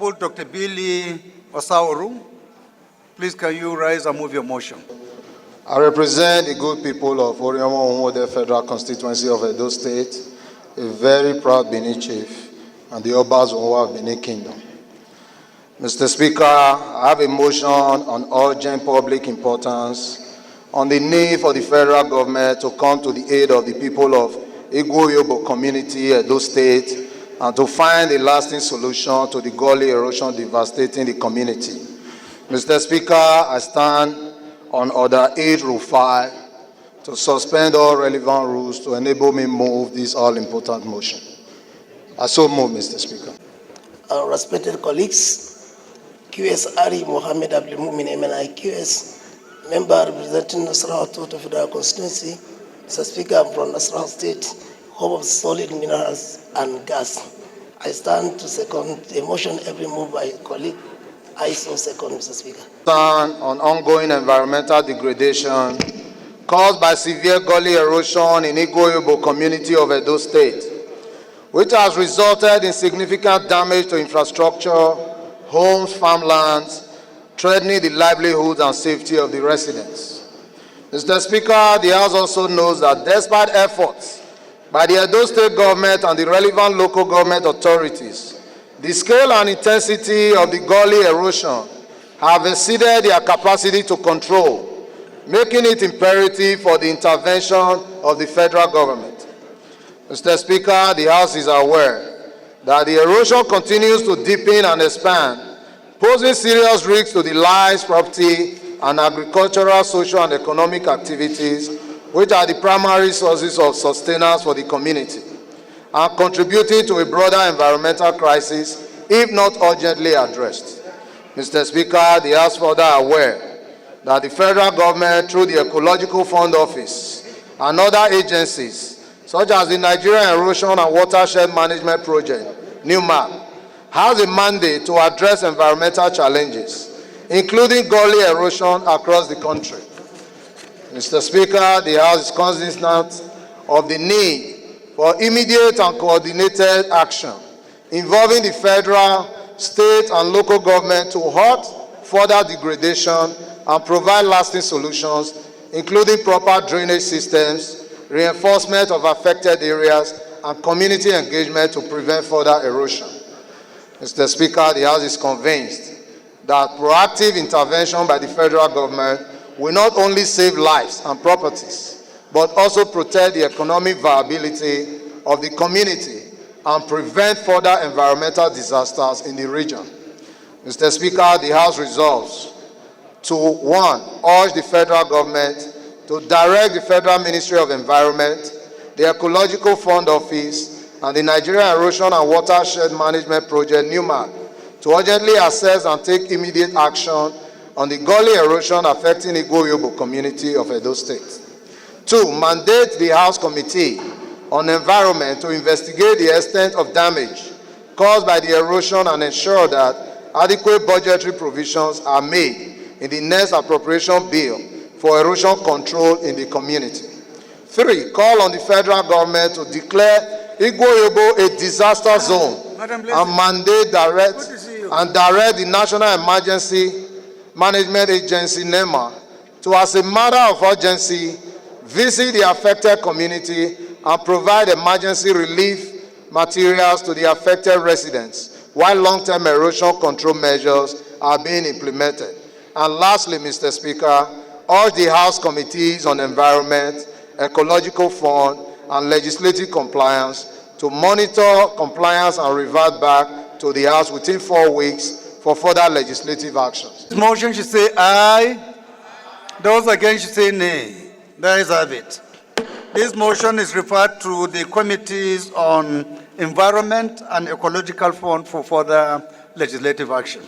Honorable Dr. Billy Osawaru, please can you rise and move your motion? I represent the good people of Oriomo Federal Constituency of Edo State, a very proud Benin chief, and the Obas of Benin Kingdom. Mr. Speaker, I have a motion on urgent public importance on the need for the federal government to come to the aid of the people of Igbo community, Edo State, and to find a lasting solution to the gully erosion devastating the community. Mr. Speaker, I stand on Order 8-5 to suspend all relevant rules to enable me move this all-important motion. I so move, Mr. Speaker. Respected colleagues, QS Ari Mohammed Abdul Mumin MNI QS, member representing Nasrallah Total Federal Constituency. Mr. Speaker, I'm from Nasrallah State, home of solid minerals and gas. I stand to second the motion every move by colleague. I so second, Mr. Speaker. Stand on ongoing environmental degradation caused by severe gully erosion in Igbo community of Edo State, which has resulted in significant damage to infrastructure, homes, farmlands, threatening the livelihoods and safety of the residents. Mr. Speaker, the House also knows that despite efforts by the Edo State government and the relevant local government authorities, the scale and intensity of the gully erosion have exceeded their capacity to control, making it imperative for the intervention of the federal government. Mr. Speaker, the House is aware that the erosion continues to deepen and expand, posing serious risks to the lives, property, and agricultural, social, and economic activities, which are the primary sources of sustenance for the community, and contributing to a broader environmental crisis if not urgently addressed. Mr. Speaker, the House further aware that the federal government, through the Ecological Fund Office and other agencies, such as the Nigerian Erosion and Watershed Management Project, NEWMAP, has a mandate to address environmental challenges, including gully erosion across the country. Mr. Speaker, the House is cognizant of the need for immediate and coordinated action involving the federal, state, and local government to halt further degradation and provide lasting solutions, including proper drainage systems, reinforcement of affected areas, and community engagement to prevent further erosion. Mr. Speaker, the House is convinced that proactive intervention by the federal government will not only save lives and properties, but also protect the economic viability of the community and prevent further environmental disasters in the region. Mr. Speaker, the House resolves to, 1, urge the federal government to direct the Federal Ministry of Environment, the Ecological Fund Office, and the Nigerian Erosion and Watershed Management Project, NEWMAP, to urgently assess and take immediate action on the gully erosion affecting the Igbo community of Edo State. 2, mandate the House Committee on Environment to investigate the extent of damage caused by the erosion and ensure that adequate budgetary provisions are made in the next appropriation bill for erosion control in the community. 3, call on the federal government to declare Igbo a disaster zone and mandate direct the National Emergency Management Agency, NEMA, to, as a matter of urgency, visit the affected community and provide emergency relief materials to the affected residents, while long-term erosion control measures are being implemented. And lastly, Mr. Speaker, urge the House Committees on Environment, Ecological Fund, and Legislative Compliance to monitor compliance and revert back to the House within 4 weeks for further legislative actions. This motion should say aye. Those against should say nay. There is have it. This motion is referred to the Committees on Environment and Ecological Fund for further legislative action.